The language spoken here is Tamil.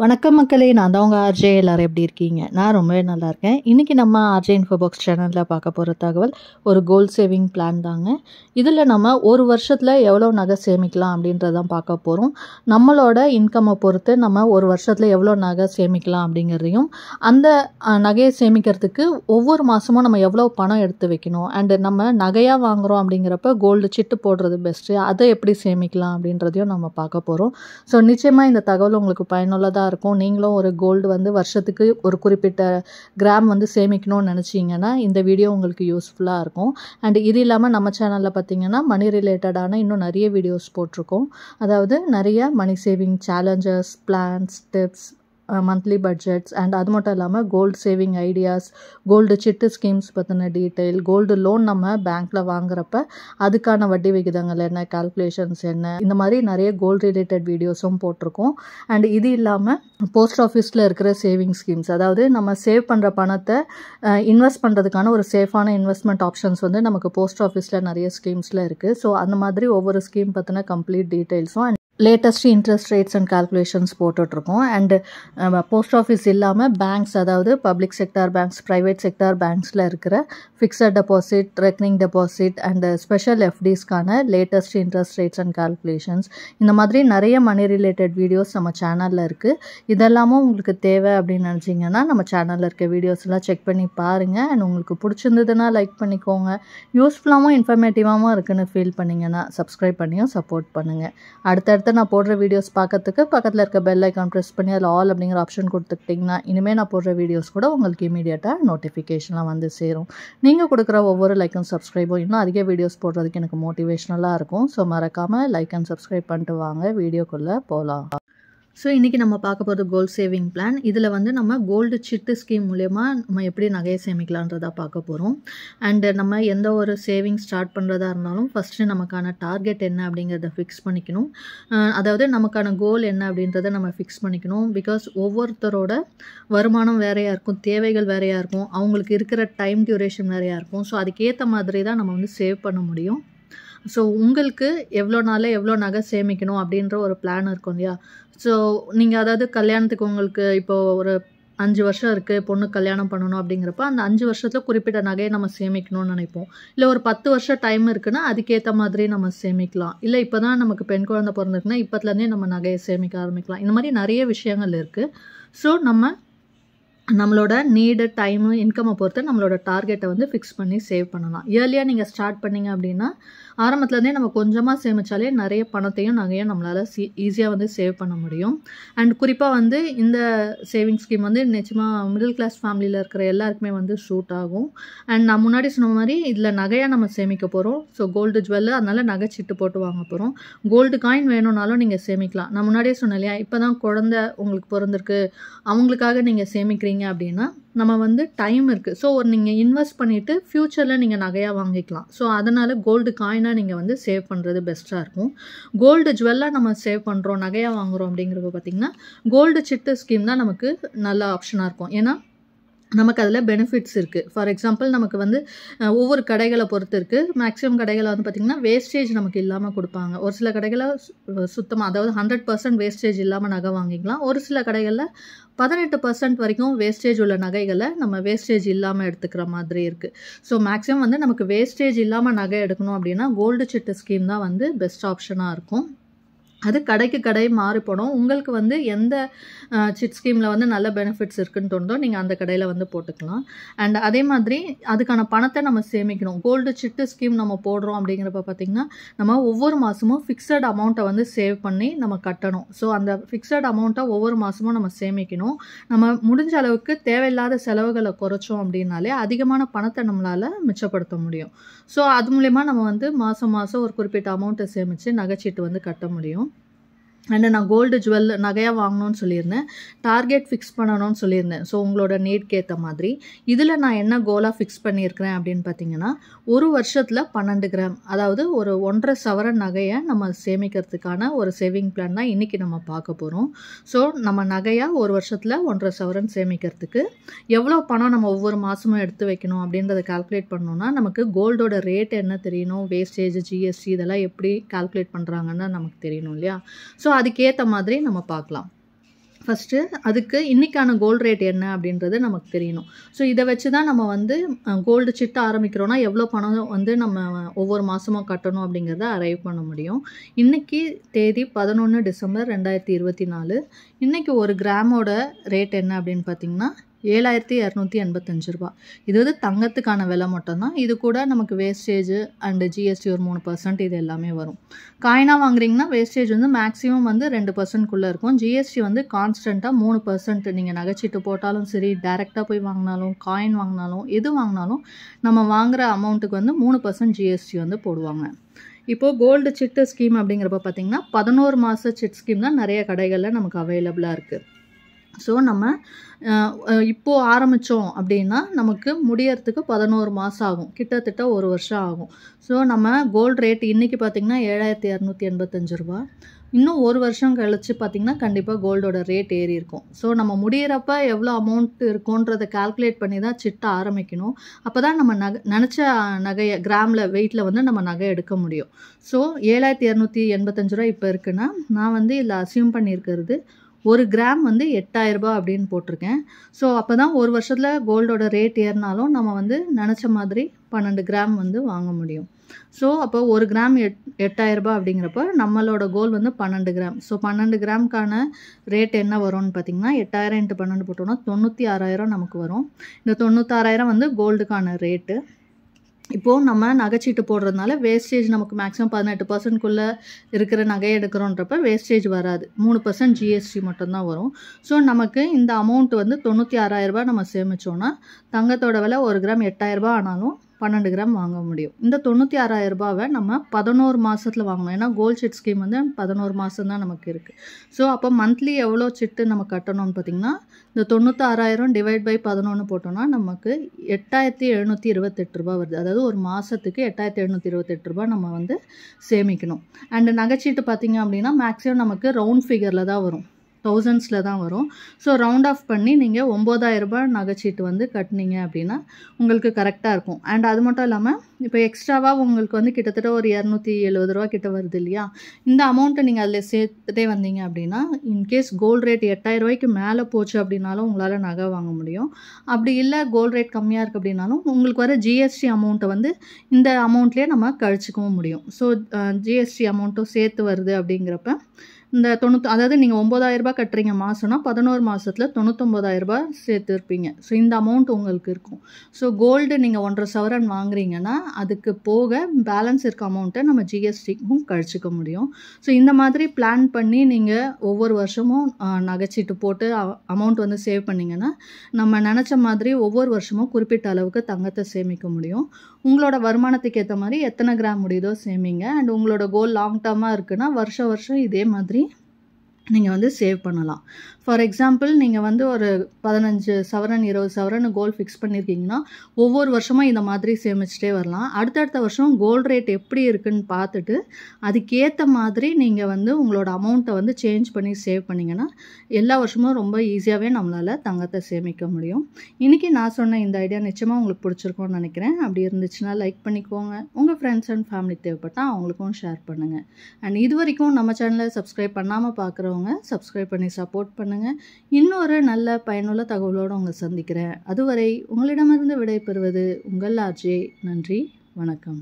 வணக்கம் மக்களே, நான் தான் உங்கள் ஆர்ஜே. எல்லாரும் எப்படி இருக்கீங்க? நான் ரொம்பவே நல்லா இருக்கேன். இன்றைக்கி நம்ம ஆர்ஜே இன்ஃபோபாக்ஸ் சேனலில் பார்க்க போகிற தகவல் ஒரு கோல்ட் சேவிங் பிளான் தாங்க. இதில் நம்ம ஒரு வருஷத்தில் எவ்வளோ நகை சேமிக்கலாம் அப்படின்றதான் பார்க்க போகிறோம். நம்மளோட இன்கம்மை பொறுத்து நம்ம ஒரு வருஷத்தில் எவ்வளோ நகை சேமிக்கலாம் அப்படிங்கிறதையும், அந்த நகையை சேமிக்கிறதுக்கு ஒவ்வொரு மாதமும் நம்ம எவ்வளோ பணம் எடுத்து வைக்கணும், அண்டு நம்ம நகையாக வாங்குகிறோம் அப்படிங்கிறப்ப கோல்டு சிட்டு போடுறது பெஸ்ட்டு, அதை எப்படி சேமிக்கலாம் அப்படின்றதையும் நம்ம பார்க்க போகிறோம். ஸோ நிச்சயமாக இந்த தகவல் உங்களுக்கு பயனுள்ளதாக இருக்கும். நீங்களும் ஒரு கோல்டு வருஷத்துக்கு ஒரு குறிப்பிட்ட கிராம் சேமிக்கணும்னு நினச்சிங்கன்னா இந்த வீடியோ உங்களுக்கு யூஸ்ஃபுல்லாக இருக்கும். அண்ட் இது இல்லாமல் நம்ம சேனலில் பார்த்தீங்கன்னா மணி ரிலேட்டடான இன்னும் நிறைய வீடியோஸ் போட்டிருக்கோம். அதாவது நிறைய money saving challenges, plans, tips, monthly budgets, and அது மட்டும் இல்லாமல் gold saving ideas, gold chit schemes பற்றின டீட்டெயில், கோல்டு லோன் நம்ம பேங்க்கில் வாங்குறப்ப அதுக்கான வட்டி விகிதங்கள் என்ன, கால்குலேஷன்ஸ் என்ன, இந்த மாதிரி நிறைய கோல்டு ரிலேட்டட் வீடியோஸும் போட்டிருக்கோம். அண்ட் இது இல்லாமல் போஸ்ட் ஆஃபீஸில் இருக்கிற சேவிங் ஸ்கீம்ஸ், அதாவது நம்ம சேவ் பண்ணுற பணத்தை இன்வெஸ்ட் பண்ணுறதுக்கான ஒரு சேஃபான இன்வெஸ்ட்மெண்ட் ஆப்ஷன்ஸ் நமக்கு போஸ்ட் ஆஃபீஸில் நிறைய ஸ்கீம்ஸில் இருக்குது. ஸோ அந்த மாதிரி ஒவ்வொரு ஸ்கீம் பற்றின கம்ப்ளீட் டீட்டெயில்ஸும் and latest interest rates and calculations போட்டுட்ருக்கோம். அண்டு போஸ்ட் ஆஃபீஸ் இல்லாமல் பேங்க்ஸ், அதாவது public sector banks, private sector பேங்க்ஸில் இருக்கிற fixed deposit, recurring deposit and special எஃப்டிஸ்க்கான latest interest rates and calculations, இந்த மாதிரி நிறைய மணி ரிலேட்டட் வீடியோஸ் நம்ம சேனலில் இருக்குது. இதெல்லாமும் உங்களுக்கு தேவை அப்படின்னு நினச்சிங்கன்னா நம்ம சேனலில் இருக்க வீடியோஸ் எல்லாம் செக் பண்ணி பாருங்கள். அண்ட் உங்களுக்கு பிடிச்சிருந்ததுன்னா லைக் பண்ணிக்கோங்க. யூஸ்ஃபுல்லாகவும் இன்ஃபர்மேட்டிவாகவும் இருக்குன்னு ஃபீல் பண்ணிங்கன்னா சப்ஸ்கிரைப் பண்ணியும் சப்போர்ட் பண்ணுங்கள். அடுத்தடுத்து நான் போடுற வீடியோஸ் பார்க்கறதுக்கு பக்கத்தில் இருக்க பெல் ஐக்கான் ப்ரெஸ் பண்ணி அதில் ஆல் அப்படிங்கிற ஆப்ஷன் கொடுத்துக்கிட்டிங்கன்னா இனிமேல் நான் போடுற வீடியோஸ் கூட உங்களுக்கு இமீடியட்டாக நோட்டிஃபிகேஷன்லாம் சேரும். நீங்கள் கொடுக்குற ஒவ்வொரு லைக் அண்ட் சப்ஸ்கிரைபும் இன்னும் அதிக வீடியோஸ் போடுறதுக்கு எனக்கு மோட்டிவேஷ்னலாக இருக்கும். ஸோ மறக்காமல் லைக் அண்ட் சப்ஸ்கிரைப் பண்ணிட்டு வாங்க, வீடியோக்குள்ளே போகலாம். ஸோ இன்றைக்கி நம்ம பார்க்க போகிறது கோல்டு சேவிங் பிளான். இதில் நம்ம கோல்டு சிட்டு ஸ்கீம் மூலயமா நம்ம எப்படி நகையை சேமிக்கலான்றதா பார்க்க போகிறோம். அண்டு நம்ம எந்த ஒரு சேவிங் ஸ்டார்ட் பண்ணுறதா இருந்தாலும் ஃபஸ்ட்டு நமக்கான டார்கெட் என்ன அப்படிங்கிறத ஃபிக்ஸ் பண்ணிக்கணும். அதாவது நமக்கான கோல் என்ன அப்படின்றத நம்ம ஃபிக்ஸ் பண்ணிக்கணும். பிகாஸ் ஒவ்வொருத்தரோட வருமானம் வேறையாக இருக்கும், தேவைகள் வேறையாக இருக்கும், அவங்களுக்கு இருக்கிற டைம் டியூரேஷன் வேறையாக இருக்கும். ஸோ அதுக்கேற்ற மாதிரி தான் நம்ம சேவ் பண்ண முடியும். ஸோ உங்களுக்கு எவ்வளோ நாளில் எவ்வளோ நகை சேமிக்கணும் அப்படின்ற ஒரு பிளான் இருக்கும் இல்லையா. ஸோ நீங்கள் அதாவது கல்யாணத்துக்கு உங்களுக்கு இப்போது ஒரு 5 வருஷம் இருக்குது, பொண்ணு கல்யாணம் பண்ணணும் அப்படிங்கிறப்ப அந்த 5 வருஷத்தில் குறிப்பிட்ட நகையை நம்ம சேமிக்கணும்னு நினைப்போம். இல்லை ஒரு 10 வருஷம் டைம் இருக்குன்னா அதுக்கேற்ற மாதிரி நம்ம சேமிக்கலாம். இல்லை இப்போ தான் நமக்கு பெண் குழந்தை பிறந்திருக்குன்னா இப்போத்துலேருந்தே நம்ம நகையை சேமிக்க ஆரம்பிக்கலாம். இந்த மாதிரி நிறைய விஷயங்கள் இருக்குது. ஸோ நம்மளோட நீடு, டைமு, இன்கம்மை பொறுத்து நம்மளோட டார்கெட்டை ஃபிக்ஸ் பண்ணி சேவ் பண்ணலாம். இயர்லியாக நீங்கள் ஸ்டார்ட் பண்ணிங்க அப்படின்னா ஆரம்பத்துலேருந்தே நம்ம கொஞ்சமாக சேமித்தாலே நிறைய பணத்தையும் நகையும் நம்மளால் ஈஸியாக சேவ் பண்ண முடியும். அண்ட் குறிப்பாக இந்த சேவிங் ஸ்கீம் நிச்சயமாக மிடில் கிளாஸ் ஃபேமிலியில் இருக்கிற எல்லாருக்குமே சூட் ஆகும். அண்ட் நான் முன்னாடி சொன்ன மாதிரி இதில் நகையாக நம்ம சேமிக்க போகிறோம். ஸோ கோல்டு ஜுவல்லு, அதனால் நகை சிட்டு போட்டு வாங்க போகிறோம். கோல்டு காயின் வேணும்னாலும் நீங்கள் சேமிக்கலாம். நான் முன்னாடியே சொன்னேன் இல்லையா, இப்போ தான் குழந்தை உங்களுக்கு பிறந்திருக்கு, அவங்களுக்காக நீங்கள் சேமிக்கிறீங்க அப்படின்னா நம்ம டைம் இருக்குது. ஸோ நீங்கள் இன்வெஸ்ட் பண்ணிவிட்டு ஃப்யூச்சரில் நீங்கள் நகையாக வாங்கிக்கலாம். ஸோ அதனால் கோல்டு காயினாக நீங்கள் சேவ் பண்ணுறது பெஸ்ட்டாக இருக்கும். கோல்டு ஜுவல்லாக நம்ம சேவ் பண்ணுறோம், நகையாக வாங்குகிறோம் அப்படிங்கிறப்ப பார்த்திங்கன்னா கோல்டு சிட்டு ஸ்கீம் தான் நமக்கு நல்ல ஆப்ஷனாக இருக்கும். ஏன்னா நமக்கு அதில் பெனிஃபிட்ஸ் இருக்குது. ஃபார் எக்ஸாம்பிள் நமக்கு ஒவ்வொரு கடைகளை பொறுத்து இருக்குது. மேக்ஸிமம் கடைகளை பார்த்திங்கன்னா வேஸ்டேஜ் நமக்கு இல்லாமல் கொடுப்பாங்க. ஒரு சில கடைகளை சுத்தமாக, அதாவது 100% வேஸ்டேஜ் இல்லாமல் நகை வாங்கிக்கலாம். ஒரு சில கடைகளில் 18% வரைக்கும் வேஸ்டேஜ் உள்ள நகைகளை நம்ம வேஸ்டேஜ் இல்லாமல் எடுத்துக்கிற மாதிரி இருக்குது. ஸோ மேக்ஸிமம் நமக்கு வேஸ்டேஜ் இல்லாமல் நகை எடுக்கணும் அப்படின்னா கோல்டு சிட்டு ஸ்கீம் தான் பெஸ்ட் ஆப்ஷனாக இருக்கும். அது கடைக்கு கடை மாறிப்படும். உங்களுக்கு எந்த சிட் ஸ்கீமில் நல்ல பெனிஃபிட்ஸ் இருக்குன்னு தோணுதோ நீங்கள் அந்த கடையில் போட்டுக்கலாம். அண்ட் அதே மாதிரி அதுக்கான பணத்தை நம்ம சேமிக்கணும். கோல்டு சிட்டு ஸ்கீம் நம்ம போடுறோம் அப்படிங்கிறப்ப பார்த்திங்கன்னா நம்ம ஒவ்வொரு மாதமும் ஃபிக்ஸட் அமௌண்ட்டை சேவ் பண்ணி நம்ம கட்டணும். ஸோ அந்த ஃபிக்ஸட் அமௌண்ட்டை ஒவ்வொரு மாதமும் நம்ம சேமிக்கணும். நம்ம முடிஞ்ச அளவுக்கு தேவையில்லாத செலவுகளை குறைச்சோம் அப்படின்னாலே அதிகமான பணத்தை நம்மளால் மிச்சப்படுத்த முடியும். ஸோ அது மூலயமா நம்ம மாதம் ஒரு குறிப்பிட்ட அமௌண்ட்டை சேமித்து நகைச்சீட்டு கட்ட முடியும். அண்ட் நான் கோல்டு ஜுவல் நகையாக வாங்கணும்னு சொல்லியிருந்தேன், டார்கெட் ஃபிக்ஸ் பண்ணணும்னு சொல்லியிருந்தேன். ஸோ உங்களோட நீட்க்கு ஏற்ற மாதிரி இதில் நான் என்ன கோலாக ஃபிக்ஸ் பண்ணியிருக்கிறேன் அப்படின்னு பார்த்தீங்கன்னா, ஒரு வருஷத்தில் 12 கிராம், அதாவது ஒரு 1.5 சவரன் நகையை நம்ம சேமிக்கிறதுக்கான ஒரு சேவிங் பிளான் தான் இன்றைக்கி நம்ம பார்க்க போகிறோம். ஸோ நம்ம நகையாக ஒரு வருஷத்தில் 1.5 சவரன் சேமிக்கிறதுக்கு எவ்வளோ பணம் நம்ம ஒவ்வொரு மாதமும் எடுத்து வைக்கணும் அப்படின்றத கால்குலேட் பண்ணோன்னா நமக்கு கோல்டோட ரேட் என்ன தெரியணும், வேஸ்டேஜ், ஜிஎஸ்டி இதெல்லாம் எப்படி கால்குலேட் பண்ணுறாங்கன்னு நமக்கு தெரியணும் இல்லையா. ஸோ அதுக்கேற்ற மாதிரி நம்ம பார்க்கலாம். ஃபஸ்ட்டு அதுக்கு இன்றைக்கான கோல்டு ரேட் என்ன அப்படின்றது நமக்கு தெரியணும். ஸோ இதை வச்சு தான் நம்ம வந்து கோல்டு சிட்ட ஆரம்பிக்கிறோன்னா எவ்வளோ பணம் வந்து நம்ம ஒவ்வொரு மாதமும் கட்டணும் அப்படிங்கிறத அரைவ் பண்ண முடியும். இன்றைக்கி தேதி 11 டிசம்பர் 2024. இன்றைக்கி ஒரு கிராமோட ரேட் என்ன அப்படின்னு பார்த்திங்கன்னா 7285 ரூபா. இது வந்து தங்கத்துக்கான விலை மட்டும்தான். இது கூட நமக்கு வேஸ்டேஜ் அண்டு ஜிஎஸ்டி ஒரு 3% இது எல்லாமே வரும். காயினாக வாங்குறீங்கன்னா வேஸ்டேஜ் வந்து மேக்ஸிமம் வந்து 2%குள்ளே இருக்கும். ஜிஎஸ்டி வந்து கான்ஸ்டண்ட்டாக 3%. நீங்கள் நகைச்சீட்டு போட்டாலும் சரி, டைரெக்டாக போய் வாங்கினாலும், காயின் வாங்கினாலும், எது வாங்கினாலும் நம்ம வாங்குகிற அமௌண்ட்டுக்கு வந்து 3% ஜிஎஸ்டி வந்து போடுவாங்க. இப்போது கோல்டு சிட்டு ஸ்கீம் அப்படிங்கிறப்ப பார்த்திங்கன்னா 11 மாத சிட் ஸ்கீம் தான் நிறைய கடைகளில் நமக்கு அவைலபிளாக இருக்குது. ஸோ நம்ம இப்போது ஆரம்பித்தோம் அப்படின்னா நமக்கு முடியறதுக்கு 11 மாதம் ஆகும், கிட்டத்தட்ட 1 வருஷம் ஆகும். ஸோ நம்ம கோல்டு ரேட் இன்றைக்கி பார்த்திங்கன்னா 7285 ரூபா. இன்னும் 1 வருஷம் கழித்து பார்த்திங்கன்னா கண்டிப்பாக கோல்டோட ரேட் ஏறி இருக்கும். ஸோ நம்ம முடிகிறப்ப எவ்வளோ அமௌண்ட் இருக்குன்றதை கால்குலேட் பண்ணி தான் சிட்ட ஆரம்பிக்கணும். அப்போ தான் நம்ம நினச்ச நகையை கிராமில் வெயிட்டில் வந்து நம்ம நகை எடுக்க முடியும். ஸோ 7285 ரூபா இப்போ இருக்குன்னா நான் வந்து இதில் அசியூம் பண்ணியிருக்கிறது 1 கிராம் வந்து 8000 ரூபா அப்படின்னு போட்டிருக்கேன். ஸோ அப்போ தான் 1 வருஷத்தில் கோல்டோட ரேட் ஏறினாலும் நம்ம வந்து நினச்ச மாதிரி 12 கிராம் வந்து வாங்க முடியும். ஸோ அப்போ 1 கிராம் 8000 ரூபா அப்படிங்கிறப்ப நம்மளோட கோல் வந்து 12 கிராம். ஸோ 12 கிராமுக்கான ரேட் என்ன வரும்னு பார்த்திங்கன்னா 8000 × 12 போட்டோம்னா 96,000 நமக்கு வரும். இந்த 96,000 வந்து கோல்டுக்கான ரேட்டு. இப்போது நம்ம நகைச்சீட்டு போடுறதுனால வேஸ்டேஜ் நமக்கு மேக்ஸிமம் 18%குள்ளே இருக்கிற நகையை எடுக்கிறோன்றப்ப வேஸ்டேஜ் வராது. 3% ஜிஎஸ்டி மட்டும்தான் வரும். ஸோ நமக்கு இந்த அமௌண்ட் வந்து 96,000 ரூபா நம்ம சேமித்தோன்னா தங்கத்தோட விலை 1 கிராம் 8000 ரூபா ஆனாலும் 12 கிராம் வாங்க முடியும். இந்த 96,000 ரூபாவை நம்ம 11 மாதத்தில் வாங்கணும். ஏன்னா கோல்ட் சிட் ஸ்கீம் வந்து 11 மாதம் தான் நமக்கு இருக்குது. ஸோ அப்போ மந்த்லி எவ்வளோ சிட்டு நம்ம கட்டணும்னு பார்த்திங்கன்னா இந்த 96,000 டிவைட் பை 11 போட்டோம்னா நமக்கு 8,728 ரூபா வருது. அதாவது ஒரு மாதத்துக்கு 8,728 ரூபா நம்ம வந்து சேமிக்கணும். அண்டு நகைச்சீட்டு பார்த்திங்க அப்படின்னா மேக்ஸிமம் நமக்கு ரவுண்ட் ஃபிகரில் தான் வரும், தௌசண்ட்ஸில் தான் வரும். ஸோ ரவுண்ட் ஆஃப் பண்ணி நீங்கள் 9,000 ரூபாய் நகைச்சீட்டு வந்து கட்டினீங்க அப்படின்னா உங்களுக்கு கரெக்டாக இருக்கும். அண்ட் அது மட்டும் இல்லாமல் இப்போ எக்ஸ்ட்ராவாக உங்களுக்கு வந்து கிட்டத்தட்ட ஒரு 270 ரூபா கிட்ட வருது இல்லையா, இந்த அமௌண்ட்டை நீங்கள் அதில் சேர்த்துட்டே வந்தீங்க அப்படின்னா இன்கேஸ் கோல்டு ரேட் 8,000 ரூபாய்க்கு மேலே போச்சு அப்படின்னாலும் உங்களால் நகை வாங்க முடியும். அப்படி இல்லை கோல்டு ரேட் கம்மியாக இருக்குது அப்படின்னாலும் உங்களுக்கு வர ஜிஎஸ்டி அமௌண்ட்டை வந்து இந்த அமௌண்ட்லேயே நம்ம கழிச்சிக்கவும் முடியும். ஸோ ஜிஎஸ்டி அமௌண்ட்டும் சேர்த்து வருது அப்படிங்கிறப்ப இந்த அதாவது நீங்கள் 9,000 ரூபாய் கட்டுறீங்க மாதம்னா 11 மாதத்தில் 99,000 ரூபாய் சேர்த்துருப்பீங்க. ஸோ இந்த அமௌண்ட் உங்களுக்கு இருக்கும். ஸோ கோல்டு நீங்கள் 1.5 சவரன் வாங்குறீங்கன்னா அதுக்கு போக பேலன்ஸ் இருக்க அமௌண்ட்டை நம்ம ஜிஎஸ்டிக்கும் கழிச்சிக்க முடியும். ஸோ இந்த மாதிரி பிளான் பண்ணி நீங்கள் ஒவ்வொரு வருஷமும் நகைச்சீட்டு போட்டு அமௌண்ட் வந்து சேவ் பண்ணிங்கன்னா நம்ம நினச்ச மாதிரி ஒவ்வொரு வருஷமும் குறிப்பிட்ட அளவுக்கு தங்கத்தை சேமிக்க முடியும். உங்களோட வருமானத்துக்கு ஏற்ற மாதிரி எத்தனை கிராம் முடியுதோ சேமிங்க. அண்ட் உங்களோட கோல் லாங் டர்மாக இருக்குன்னா வருஷம் இதே மாதிரி நீங்கள் வந்து சேவ் பண்ணலாம். ஃபார் எக்ஸாம்பிள் நீங்கள் வந்து ஒரு 15 சவரன் 20 சவரன் கோல்டு ஃபிக்ஸ் பண்ணியிருக்கீங்கன்னா ஒவ்வொரு வருஷமும் இந்த மாதிரி சேமிச்சிட்டே வரலாம். அடுத்தடுத்த வருஷம் கோல்டு ரேட் எப்படி இருக்குன்னு பார்த்துட்டு அதுக்கேற்ற மாதிரி நீங்கள் வந்து உங்களோட அமௌண்ட்டை வந்து சேஞ்ச் பண்ணி சேவ் பண்ணிங்கன்னா எல்லா வருஷமும் ரொம்ப ஈஸியாகவே நம்மளால் தங்கத்தை சேமிக்க முடியும். இன்றைக்கி நான் சொன்ன இந்த ஐடியா நிச்சயமாக உங்களுக்கு பிடிச்சிருக்கோன்னு நினைக்கிறேன். அப்படி இருந்துச்சுன்னா லைக் பண்ணிக்கோங்க. உங்கள் ஃப்ரெண்ட்ஸ் அண்ட் ஃபேமிலிக்கு தேவைப்பட்டால் அவங்களுக்கும் ஷேர் பண்ணுங்கள். அண்ட் இது வரைக்கும் நம்ம சேனலை சப்ஸ்கிரைப் பண்ணாமல் பார்க்குறவங்க சப்ஸ்கிரைப் பண்ணி சப்போர்ட் பண்ணுங்கள். இன்னொரு நல்ல பயனுள்ள தகவலோடு உங்களை சந்திக்கிறேன். அதுவரை உங்களிடமிருந்து விடை பெறுவது உங்கள் ஆர்ஜே. நன்றி, வணக்கம்.